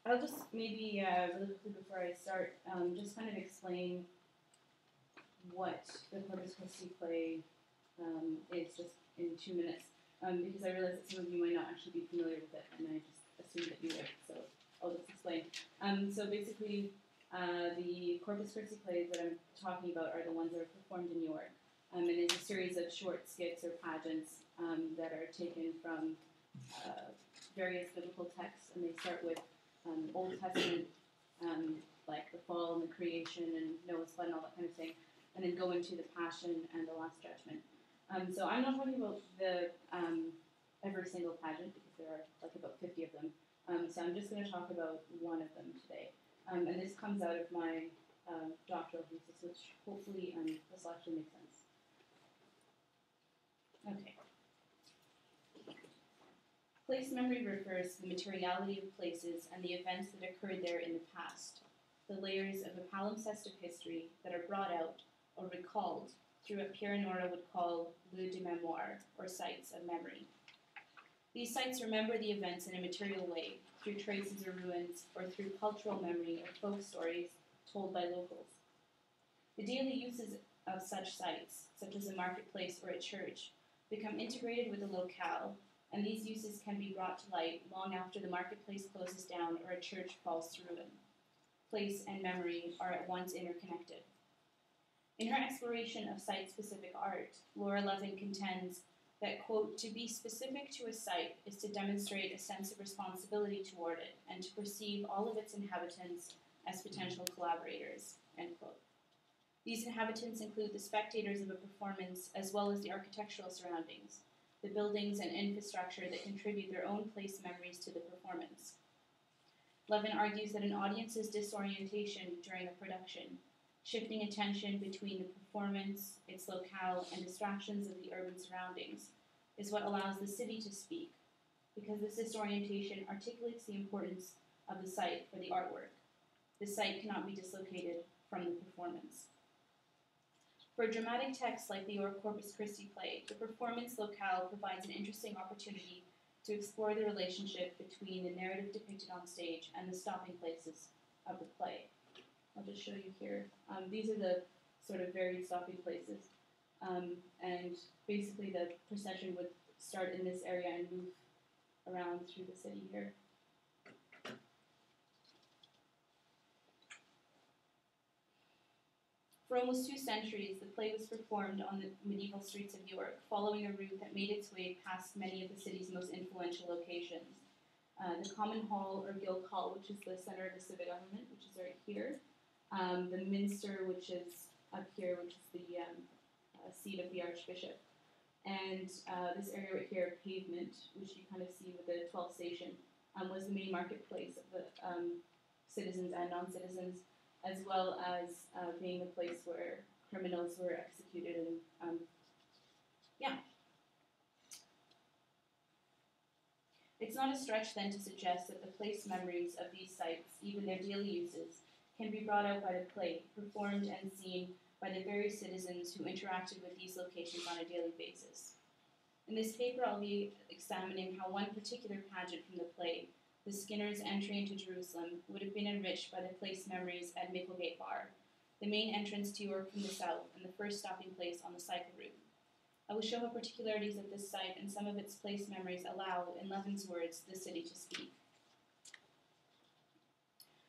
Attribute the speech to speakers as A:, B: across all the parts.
A: I'll just maybe really quickly before I start, just kind of explain what the Corpus Christi play is just in 2 minutes, because I realize that some of you might not actually be familiar with it, and I just assumed that you would, so I'll just explain. So basically, the Corpus Christi plays that I'm talking about are the ones that are performed in York, and it's a series of short skits or pageants that are taken from various biblical texts, and they start with Old Testament, like the fall and the creation and Noah's flood and all that kind of thing, and then go into the Passion and the Last Judgment. So I'm not talking about the every single pageant, because there are like about 50 of them. So I'm just going to talk about one of them today. And this comes out of my doctoral thesis, which hopefully this will actually make sense. Okay. Place memory refers to the materiality of places and the events that occurred there in the past, the layers of a palimpsest of history that are brought out or recalled through what Pierre Nora would call lieux de mémoire, or sites of memory. These sites remember the events in a material way, through traces or ruins, or through cultural memory or folk stories told by locals. The daily uses of such sites, such as a marketplace or a church, become integrated with the locale, and these uses can be brought to light long after the marketplace closes down or a church falls to ruin. Place and memory are at once interconnected. In her exploration of site-specific art, Laura Levin contends that, quote, to be specific to a site is to demonstrate a sense of responsibility toward it and to perceive all of its inhabitants as potential collaborators, end quote. These inhabitants include the spectators of a performance as well as the architectural surroundings, the buildings and infrastructure that contribute their own place memories to the performance. Levin argues that an audience's disorientation during a production, shifting attention between the performance, its locale, and distractions of the urban surroundings, is what allows the city to speak, because this disorientation articulates the importance of the site for the artwork. The site cannot be dislocated from the performance. For a dramatic text like the York Corpus Christi play, the performance locale provides an interesting opportunity to explore the relationship between the narrative depicted on stage and the stopping places of the play. I'll just show you here. These are the sort of varied stopping places. And basically the procession would start in this area and move around through the city here. For almost 2 centuries, the play was performed on the medieval streets of York, following a route that made its way past many of the city's most influential locations. The Common Hall, or Guildhall, which is the center of the civic government, which is right here. The Minster, which is up here, which is the seat of the Archbishop. And this area right here, Pavement, which you kind of see with the 12th station, was the main marketplace of the citizens and non-citizens, as well as being the place where criminals were executed. And It's not a stretch then to suggest that the place memories of these sites, even their daily uses, can be brought out by the play, performed and seen by the very citizens who interacted with these locations on a daily basis. In this paper, I'll be examining how one particular pageant from the play, the Skinners' entry into Jerusalem, would have been enriched by the place memories at Micklegate Bar, the main entrance to York from the south and the first stopping place on the cycle route. I will show how particularities of this site and some of its place memories allow, in Levin's words, the city to speak.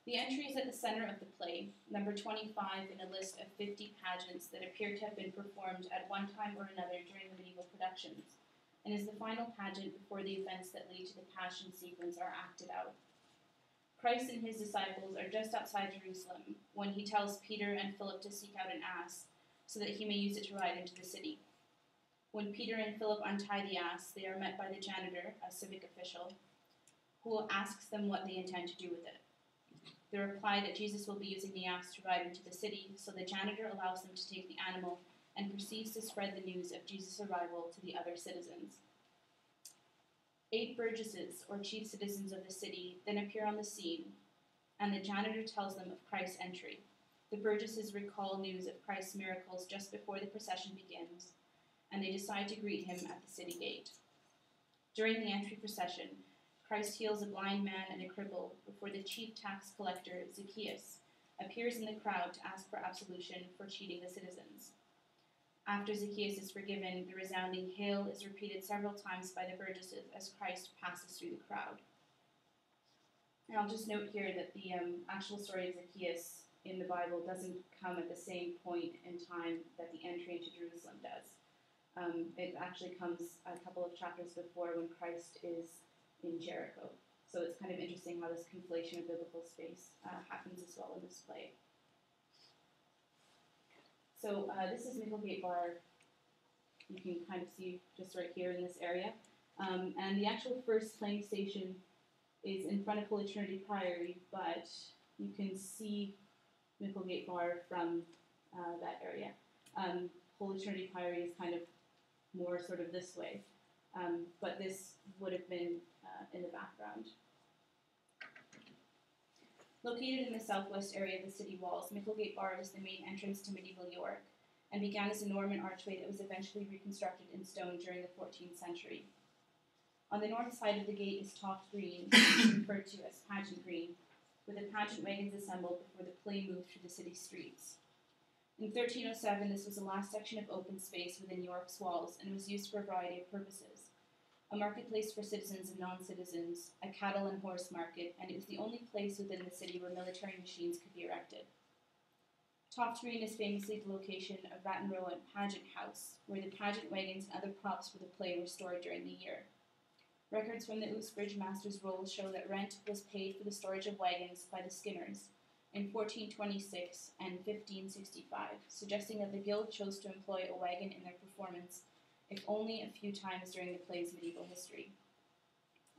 A: The entry is at the center of the play, number 25 in a list of 50 pageants that appear to have been performed at one time or another during the medieval productions, and is the final pageant before the events that lead to the Passion sequence are acted out. Christ and his disciples are just outside Jerusalem when he tells Peter and Philip to seek out an ass so that he may use it to ride into the city. When Peter and Philip untie the ass, they are met by the janitor, a civic official, who asks them what they intend to do with it. They reply that Jesus will be using the ass to ride into the city, so the janitor allows them to take the animal and proceeds to spread the news of Jesus' arrival to the other citizens. 8 burgesses, or chief citizens of the city, then appear on the scene, and the janitor tells them of Christ's entry. The burgesses recall news of Christ's miracles just before the procession begins, and they decide to greet him at the city gate. During the entry procession, Christ heals a blind man and a cripple before the chief tax collector, Zacchaeus, appears in the crowd to ask for absolution for cheating the citizens. After Zacchaeus is forgiven, the resounding hail is repeated several times by the burgesses as Christ passes through the crowd. And I'll just note here that the actual story of Zacchaeus in the Bible doesn't come at the same point in time that the entry into Jerusalem does. It actually comes a couple of chapters before when Christ is in Jericho. So it's kind of interesting how this conflation of biblical space happens as well in this play. So this is Micklegate Bar. You can kind of see just right here in this area. And the actual first playing station is in front of Holy Trinity Priory, but you can see Micklegate Bar from that area. Holy Trinity Priory is kind of more sort of this way, but this would have been in the background. Located in the southwest area of the city walls, Micklegate Bar is the main entrance to medieval York and began as a Norman archway that was eventually reconstructed in stone during the 14th century. On the north side of the gate is Toft Green, referred to as Pageant Green, where the pageant wagons assembled before the play moved through the city streets. In 1307, this was the last section of open space within York's walls and was used for a variety of purposes. A marketplace for citizens and non-citizens, a cattle and horse market, and it was the only place within the city where military machines could be erected. Toft Green is famously the location of Ratton Row and Pageant House, where the pageant wagons and other props for the play were stored during the year. Records from the Oosbridge Master's Rolls show that rent was paid for the storage of wagons by the skinners in 1426 and 1565, suggesting that the guild chose to employ a wagon in their performance, if only a few times during the play's medieval history.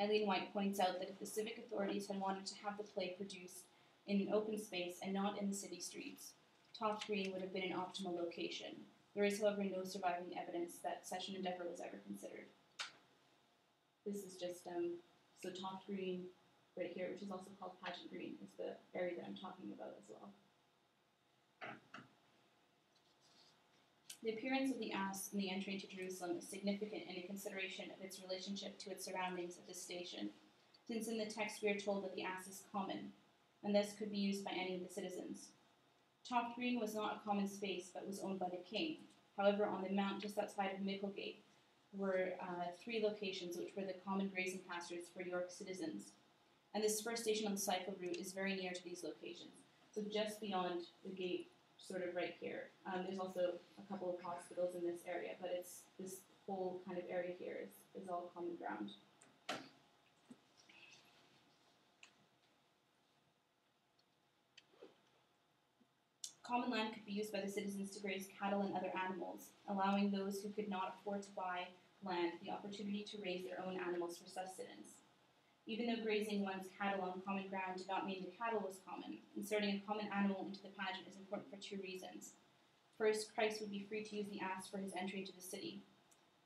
A: Eileen White points out that if the civic authorities had wanted to have the play produced in an open space and not in the city streets, Toft Green would have been an optimal location. There is, however, no surviving evidence that such an endeavour was ever considered. This is just, so Toft Green right here, which is also called Pageant Green, is the area that I'm talking about as well. The appearance of the ass in the entry into Jerusalem is significant in a consideration of its relationship to its surroundings at this station, since in the text we are told that the ass is common, and thus could be used by any of the citizens. Toft Green was not a common space, but was owned by the king. However, on the mount just outside of Micklegate were 3 locations which were the common grazing pastures for York citizens, and this first station on the cycle route is very near to these locations. So just beyond the gate, sort of right here. There's also a couple of hospitals in this area, but it's this whole kind of area here is all common ground. Common land could be used by the citizens to graze cattle and other animals, allowing those who could not afford to buy land the opportunity to raise their own animals for sustenance. Even though grazing one's cattle on common ground did not mean the cattle was common, inserting a common animal into the pageant is important for 2 reasons. First, Christ would be free to use the ass for his entry into the city.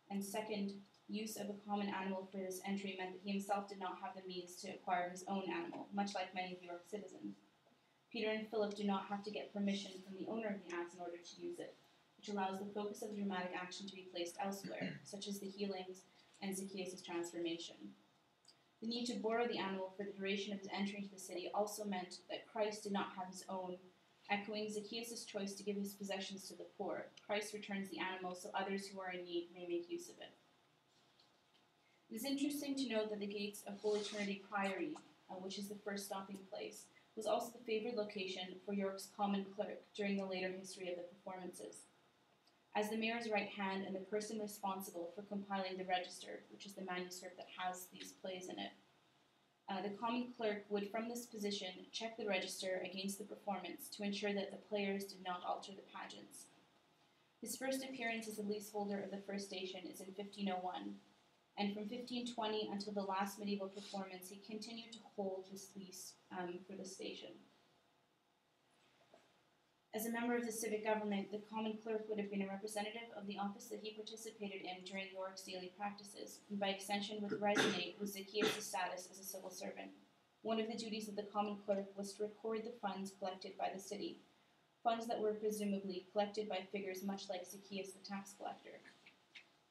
A: And second, use of a common animal for this entry meant that he himself did not have the means to acquire his own animal, much like many of York's citizens. Peter and Philip do not have to get permission from the owner of the ass in order to use it, which allows the focus of the dramatic action to be placed elsewhere, such as the healings and Zacchaeus' transformation. The need to borrow the animal for the duration of his entry into the city also meant that Christ did not have his own, echoing Zacchaeus' choice to give his possessions to the poor. Christ returns the animal so others who are in need may make use of it. It is interesting to note that the gates of Holy Trinity Priory, which is the first stopping place, was also the favoured location for York's common clerk during the later history of the performances. As the mayor's right hand and the person responsible for compiling the register, which is the manuscript that has these plays in it, the common clerk would, from this position, check the register against the performance to ensure that the players did not alter the pageants. His first appearance as the leaseholder of the first station is in 1501, and from 1520 until the last medieval performance, he continued to hold this lease for the station. As a member of the civic government, the common clerk would have been a representative of the office that he participated in during York's daily practices, and by extension would resonate with Zacchaeus' status as a civil servant. One of the duties of the common clerk was to record the funds collected by the city, funds that were presumably collected by figures much like Zacchaeus the tax collector.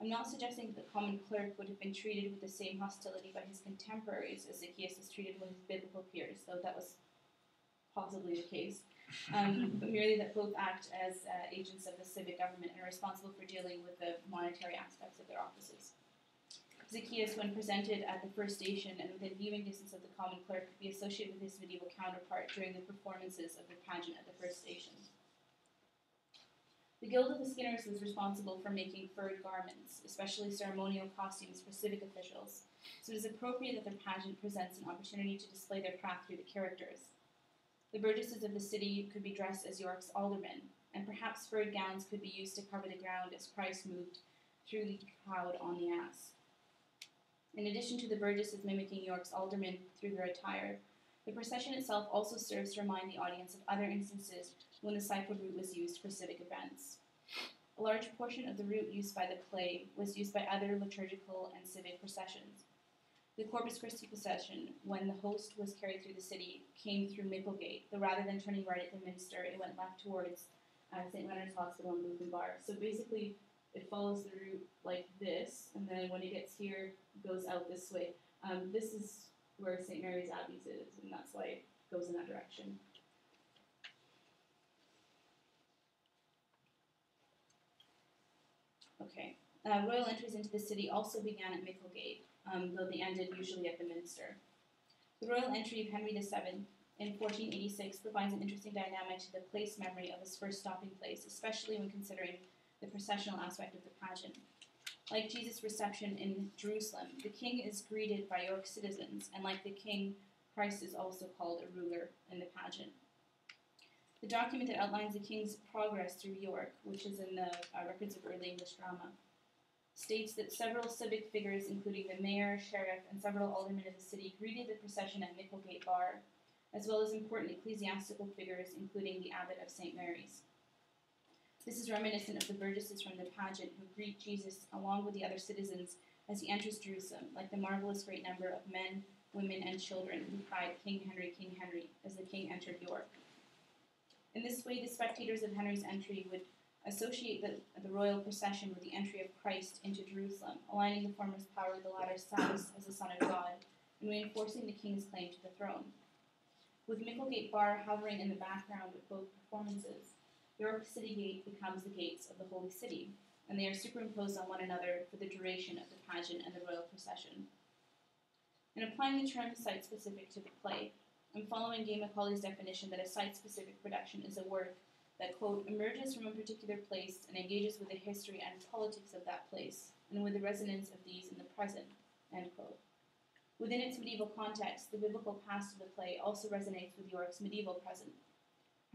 A: I'm not suggesting that the common clerk would have been treated with the same hostility by his contemporaries as Zacchaeus was treated with his biblical peers, though that was possibly the case, but merely that both act as agents of the civic government and are responsible for dealing with the monetary aspects of their offices. Zacchaeus, when presented at the first station and within viewing distance of the common clerk, could be associated with his medieval counterpart during the performances of the pageant at the first station. The Guild of the Skinners was responsible for making furred garments, especially ceremonial costumes for civic officials, so it is appropriate that their pageant presents an opportunity to display their craft through the characters. The burgesses of the city could be dressed as York's aldermen, and perhaps furred gowns could be used to cover the ground as Christ moved through the crowd on the ass. In addition to the burgesses mimicking York's aldermen through their attire, the procession itself also serves to remind the audience of other instances when the cycle route was used for civic events. A large portion of the route used by the play was used by other liturgical and civic processions. The Corpus Christi procession, when the host was carried through the city, came through Micklegate, though rather than turning right at the minster, it went left towards St. Leonard's Hospital and Booth and Bar. So basically, it follows the route like this, and then when it gets here, it goes out this way. This is where St. Mary's Abbey's is, and that's why it goes in that direction. Okay. Royal entries into the city also began at Micklegate, though they ended usually at the minster. The royal entry of Henry VII in 1486 provides an interesting dynamic to the place memory of his first stopping place, especially when considering the processional aspect of the pageant. Like Jesus' reception in Jerusalem, the king is greeted by York citizens, and like the king, Christ is also called a ruler in the pageant. The document that outlines the king's progress through York, which is in the records of early English drama, states that several civic figures, including the mayor, sheriff, and several aldermen of the city, greeted the procession at Micklegate Bar, as well as important ecclesiastical figures, including the abbot of St. Mary's. This is reminiscent of the burgesses from the pageant who greet Jesus along with the other citizens as he enters Jerusalem, like the marvelous great number of men, women, and children who cried, King Henry, as the king entered York. In this way, the spectators of Henry's entry would associate the royal procession with the entry of Christ into Jerusalem, aligning the former's power with the latter's status as the Son of God, and reinforcing the king's claim to the throne. With Micklegate Bar hovering in the background of both performances, York City Gate becomes the gates of the Holy City, and they are superimposed on one another for the duration of the pageant and the royal procession. In applying the term site-specific to the play, I'm following Gay Macaulay's definition that a site-specific production is a work that, quote, emerges from a particular place and engages with the history and politics of that place, and with the resonance of these in the present, end quote. Within its medieval context, the biblical past of the play also resonates with York's medieval present,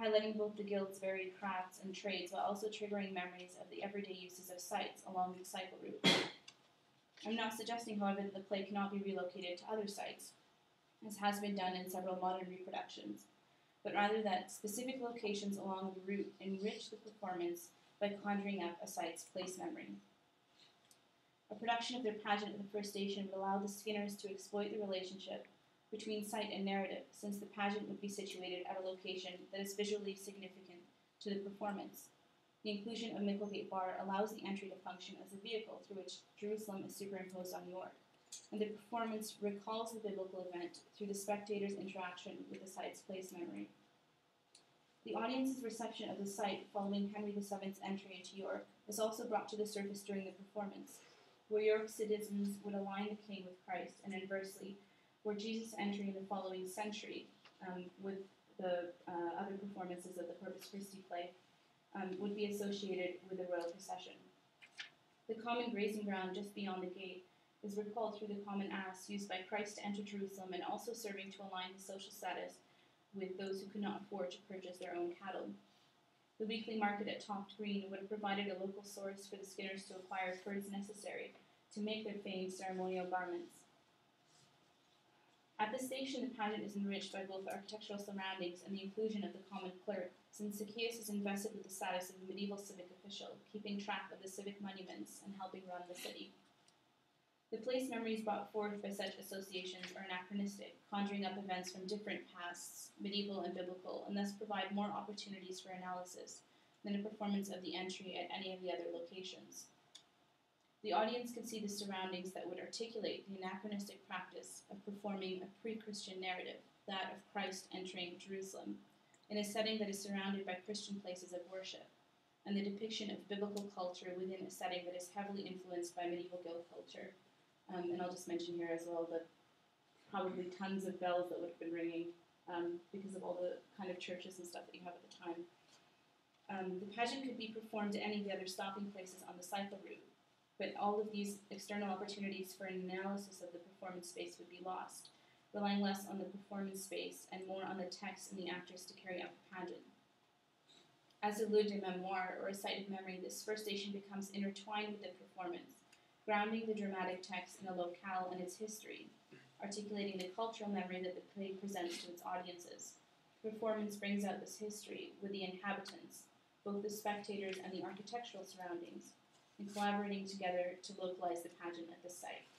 A: highlighting both the guild's varied crafts and trades while also triggering memories of the everyday uses of sites along the cycle route. I'm not suggesting, however, that the play cannot be relocated to other sites, as has been done in several modern reproductions, but rather that specific locations along the route enrich the performance by conjuring up a site's place memory. A production of their pageant at the first station would allow the Skinners to exploit the relationship between site and narrative, since the pageant would be situated at a location that is visually significant to the performance. The inclusion of Micklegate Bar allows the entry to function as a vehicle through which Jerusalem is superimposed on York, and the performance recalls the biblical event through the spectator's interaction with the site's place memory. The audience's reception of the site following Henry VII's entry into York was also brought to the surface during the performance, where York citizens would align the king with Christ, and inversely, where Jesus' entry in the following century, with the other performances of the Corpus Christi play, would be associated with the royal procession. The common grazing ground just beyond the gate is recalled through the common ass used by Christ to enter Jerusalem, and also serving to align his social status with those who could not afford to purchase their own cattle. The weekly market at Toft Green would have provided a local source for the Skinners to acquire furs necessary to make their famed ceremonial garments. At the station, the pageant is enriched by both the architectural surroundings and the inclusion of the common clerk, since Zacchaeus is invested with the status of a medieval civic official, keeping track of the civic monuments and helping run the city. The place memories brought forth by such associations are anachronistic, conjuring up events from different pasts, medieval and biblical, and thus provide more opportunities for analysis than a performance of the entry at any of the other locations. The audience could see the surroundings that would articulate the anachronistic practice of performing a pre-Christian narrative, that of Christ entering Jerusalem, in a setting that is surrounded by Christian places of worship, and the depiction of biblical culture within a setting that is heavily influenced by medieval guild culture. And I'll just mention here as well that probably tons of bells that would have been ringing because of all the kind of churches and stuff that you have at the time. The pageant could be performed at any of the other stopping places on the cycle route, but all of these external opportunities for an analysis of the performance space would be lost, relying less on the performance space and more on the text and the actors to carry out the pageant. As a lieu de mémoire, or a site of memory, this first station becomes intertwined with the performance, grounding the dramatic text in a locale and its history, articulating the cultural memory that the play presents to its audiences. Performance brings out this history with the inhabitants, both the spectators and the architectural surroundings, and collaborating together to localize the pageant at the site.